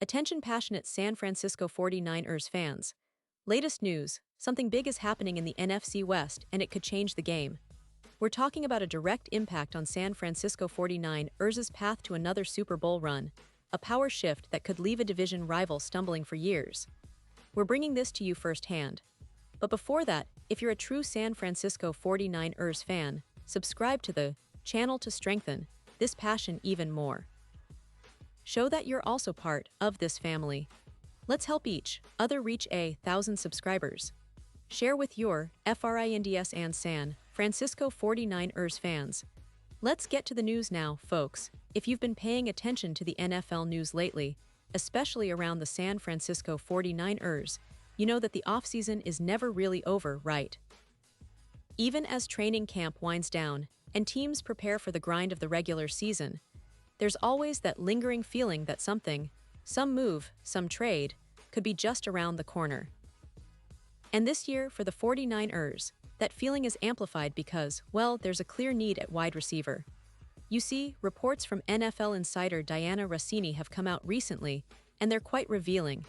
Attention passionate San Francisco 49ers fans. Latest news, something big is happening in the NFC West and it could change the game. We're talking about a direct impact on San Francisco 49ers' path to another Super Bowl run, a power shift that could leave a division rival stumbling for years. We're bringing this to you firsthand. But before that, if you're a true San Francisco 49ers fan, subscribe to the channel to strengthen this passion even more. Show that you're also part of this family. Let's help each other reach 1,000 subscribers. Share with your FRINDS and San Francisco 49ers fans. Let's get to the news now, folks. If you've been paying attention to the NFL news lately, especially around the San Francisco 49ers, you know that the offseason is never really over, right? Even as training camp winds down and teams prepare for the grind of the regular season, there's always that lingering feeling that something, some move, some trade, could be just around the corner. And this year, for the 49ers, that feeling is amplified because, well, there's a clear need at wide receiver. You see, reports from NFL insider Diana Rossini have come out recently, and they're quite revealing.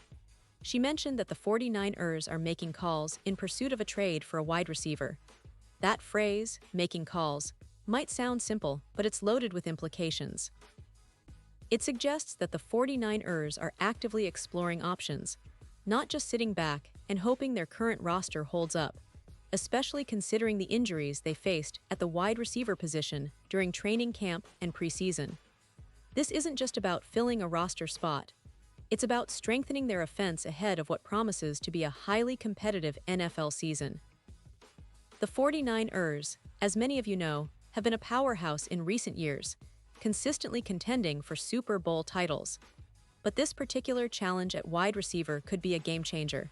She mentioned that the 49ers are making calls in pursuit of a trade for a wide receiver. That phrase, making calls, might sound simple, but it's loaded with implications. It suggests that the 49ers are actively exploring options, not just sitting back and hoping their current roster holds up, especially considering the injuries they faced at the wide receiver position during training camp and preseason. This isn't just about filling a roster spot. It's about strengthening their offense ahead of what promises to be a highly competitive NFL season. The 49ers, as many of you know, have been a powerhouse in recent years, consistently contending for Super Bowl titles. But this particular challenge at wide receiver could be a game changer.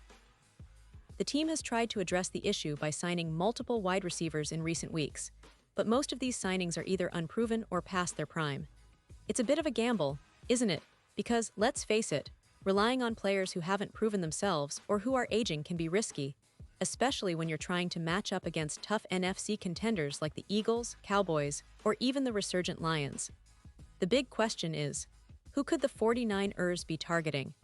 The team has tried to address the issue by signing multiple wide receivers in recent weeks, but most of these signings are either unproven or past their prime. It's a bit of a gamble, isn't it? Because, let's face it, relying on players who haven't proven themselves or who are aging can be risky, especially when you're trying to match up against tough NFC contenders like the Eagles, Cowboys, or even the resurgent Lions. The big question is, who could the 49ers be targeting?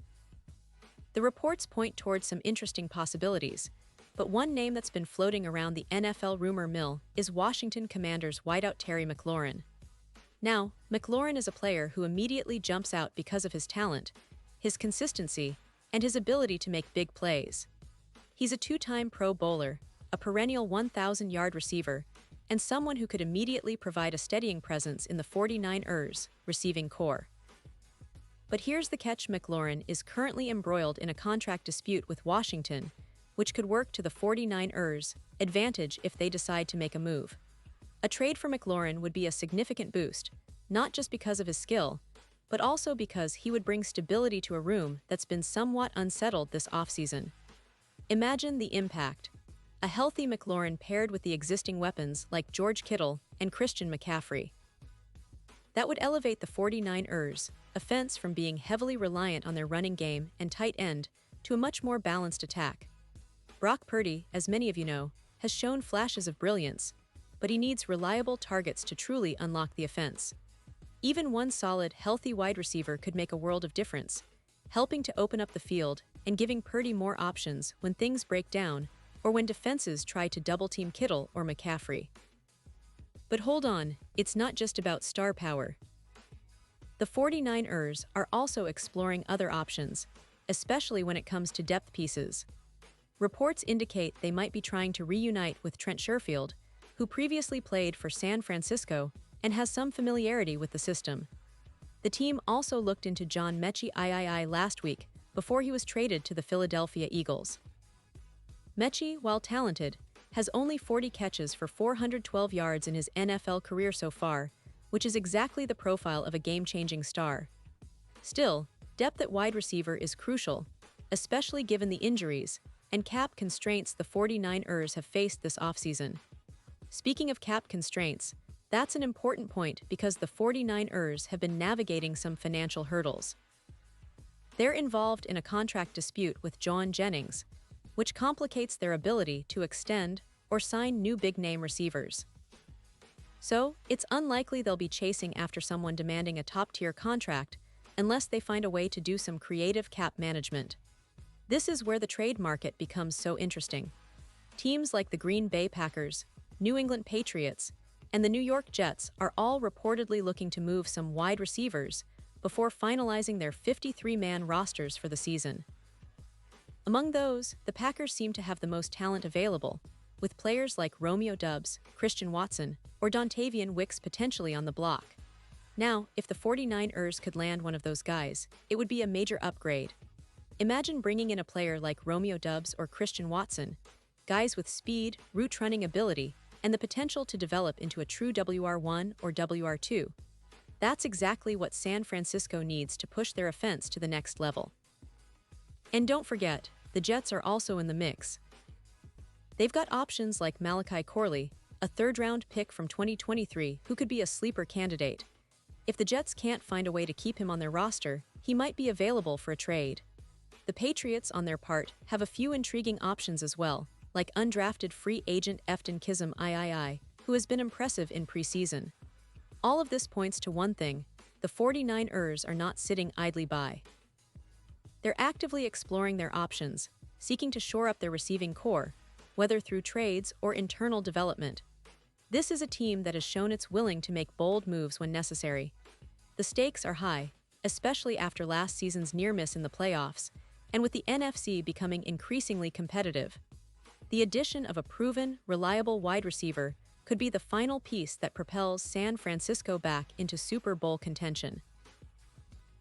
The reports point towards some interesting possibilities, but one name that's been floating around the NFL rumor mill is Washington Commanders wideout Terry Mclaurin. Now, Mclaurin is a player who immediately jumps out because of his talent, his consistency, and his ability to make big plays. He's a two-time Pro Bowler, a perennial 1,000-yard receiver, and someone who could immediately provide a steadying presence in the 49ers' receiving core. But here's the catch: Mclaurin is currently embroiled in a contract dispute with Washington, which could work to the 49ers' advantage if they decide to make a move. A trade for Mclaurin would be a significant boost, not just because of his skill, but also because he would bring stability to a room that's been somewhat unsettled this offseason. Imagine the impact. A healthy Mclaurin paired with the existing weapons like George Kittle and Christian McCaffrey. That would elevate the 49ers' offense from being heavily reliant on their running game and tight end to a much more balanced attack. Brock Purdy, as many of you know, has shown flashes of brilliance, but he needs reliable targets to truly unlock the offense. Even one solid, healthy wide receiver could make a world of difference, helping to open up the field and giving Purdy more options when things break down or when defenses try to double-team Kittle or McCaffrey. But hold on, it's not just about star power. The 49ers are also exploring other options, especially when it comes to depth pieces. Reports indicate they might be trying to reunite with Trent Sherfield, who previously played for San Francisco and has some familiarity with the system. The team also looked into John Mechie last week before he was traded to the Philadelphia Eagles. Mechie, while talented, has only 40 catches for 412 yards in his NFL career so far, which is exactly the profile of a game-changing star. Still, depth at wide receiver is crucial, especially given the injuries and cap constraints the 49ers have faced this offseason. Speaking of cap constraints, that's an important point because the 49ers have been navigating some financial hurdles. They're involved in a contract dispute with John Jennings, which complicates their ability to extend or sign new big-name receivers. So, it's unlikely they'll be chasing after someone demanding a top-tier contract, unless they find a way to do some creative cap management. This is where the trade market becomes so interesting. Teams like the Green Bay Packers, New England Patriots, and the New York Jets are all reportedly looking to move some wide receivers before finalizing their 53-man rosters for the season. Among those, the Packers seem to have the most talent available, with players like Romeo Doubs, Christian Watson, or Dontavian Wicks potentially on the block. Now, if the 49ers could land one of those guys, it would be a major upgrade. Imagine bringing in a player like Romeo Doubs or Christian Watson, guys with speed, route-running ability, and the potential to develop into a true WR1 or WR2. That's exactly what San Francisco needs to push their offense to the next level. And don't forget, the Jets are also in the mix. They've got options like Malachi Corley, a third-round pick from 2023 who could be a sleeper candidate. If the Jets can't find a way to keep him on their roster, he might be available for a trade. The Patriots, on their part, have a few intriguing options as well, like undrafted free agent Efton Kizim III, who has been impressive in preseason. All of this points to one thing: the 49ers are not sitting idly by. They're actively exploring their options, seeking to shore up their receiving core, whether through trades or internal development. This is a team that has shown it's willing to make bold moves when necessary. The stakes are high, especially after last season's near miss in the playoffs, and with the NFC becoming increasingly competitive. The addition of a proven, reliable wide receiver could be the final piece that propels San Francisco back into Super Bowl contention.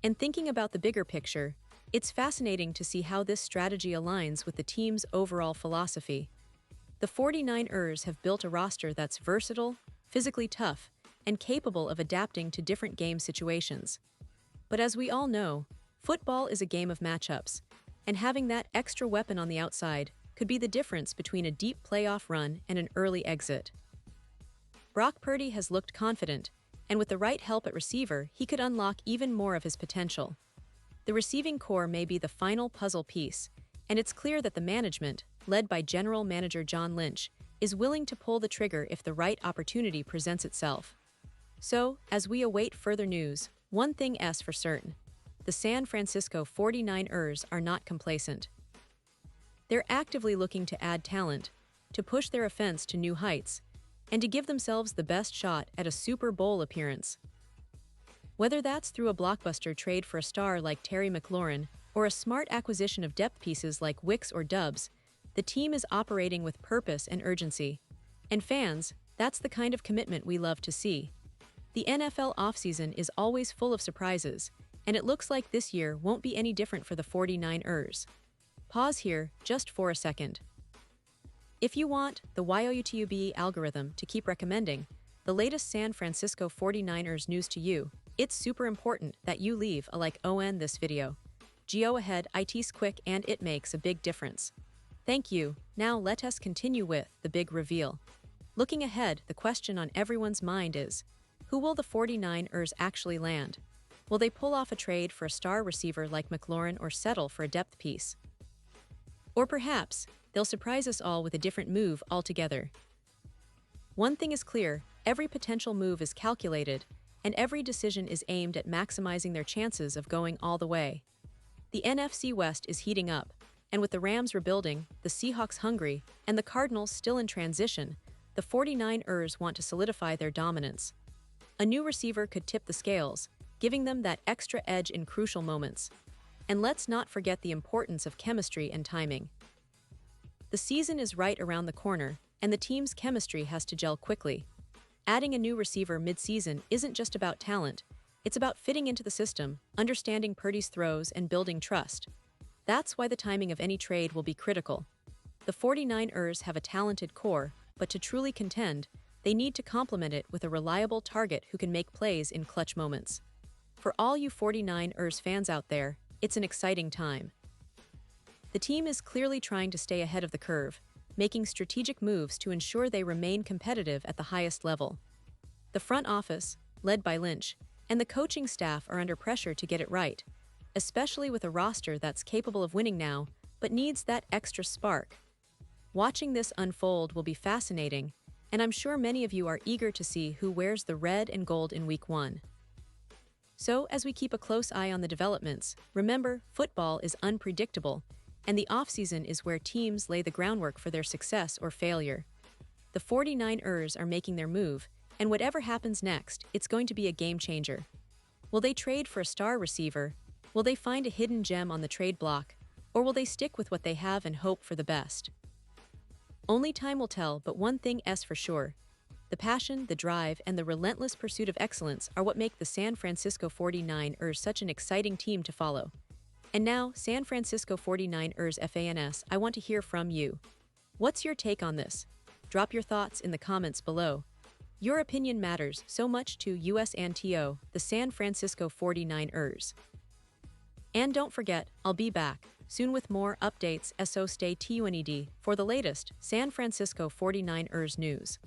And thinking about the bigger picture, it's fascinating to see how this strategy aligns with the team's overall philosophy. The 49ers have built a roster that's versatile, physically tough, and capable of adapting to different game situations. But as we all know, football is a game of matchups, and having that extra weapon on the outside could be the difference between a deep playoff run and an early exit. Brock Purdy has looked confident, and with the right help at receiver, he could unlock even more of his potential. The receiving core may be the final puzzle piece, and it's clear that the management, led by General Manager John Lynch, is willing to pull the trigger if the right opportunity presents itself. So, as we await further news, one thing is for certain: the San Francisco 49ers are not complacent. They're actively looking to add talent, to push their offense to new heights, and to give themselves the best shot at a Super Bowl appearance. Whether that's through a blockbuster trade for a star like Terry McLaurin or a smart acquisition of depth pieces like Wicks or Doubs, the team is operating with purpose and urgency. And fans, that's the kind of commitment we love to see. The NFL offseason is always full of surprises, and it looks like this year won't be any different for the 49ers. Pause here just for a second. If you want the YOUTUBE algorithm to keep recommending the latest San Francisco 49ers news to you, it's super important that you leave a like on this video. Go ahead, it's quick and it makes a big difference. Thank you. Now let us continue with the big reveal. Looking ahead, the question on everyone's mind is, who will the 49ers actually land? Will they pull off a trade for a star receiver like McLaurin or settle for a depth piece? Or perhaps, they'll surprise us all with a different move altogether. One thing is clear: every potential move is calculated, and every decision is aimed at maximizing their chances of going all the way. The NFC West is heating up, and with the Rams rebuilding, the Seahawks hungry, and the Cardinals still in transition, the 49ers want to solidify their dominance. A new receiver could tip the scales, giving them that extra edge in crucial moments. And let's not forget the importance of chemistry and timing. The season is right around the corner, and the team's chemistry has to gel quickly. Adding a new receiver mid-season isn't just about talent, it's about fitting into the system, understanding Purdy's throws, and building trust. That's why the timing of any trade will be critical. The 49ers have a talented core, but to truly contend, they need to complement it with a reliable target who can make plays in clutch moments. For all you 49ers fans out there, it's an exciting time. The team is clearly trying to stay ahead of the curve, making strategic moves to ensure they remain competitive at the highest level. The front office, led by Lynch, and the coaching staff are under pressure to get it right, especially with a roster that's capable of winning now, but needs that extra spark. Watching this unfold will be fascinating, and I'm sure many of you are eager to see who wears the red and gold in Week 1. So, as we keep a close eye on the developments, remember, football is unpredictable, and the offseason is where teams lay the groundwork for their success or failure. The 49ers are making their move, and whatever happens next, it's going to be a game changer. Will they trade for a star receiver? Will they find a hidden gem on the trade block? Or will they stick with what they have and hope for the best? Only time will tell, but one thing is for sure. The passion, the drive, and the relentless pursuit of excellence are what make the San Francisco 49ers such an exciting team to follow. And now, San Francisco 49ers fans, I want to hear from you. What's your take on this? Drop your thoughts in the comments below. Your opinion matters so much to us and to the San Francisco 49ers. And don't forget, I'll be back soon with more updates, so stay tuned for the latest San Francisco 49ers news.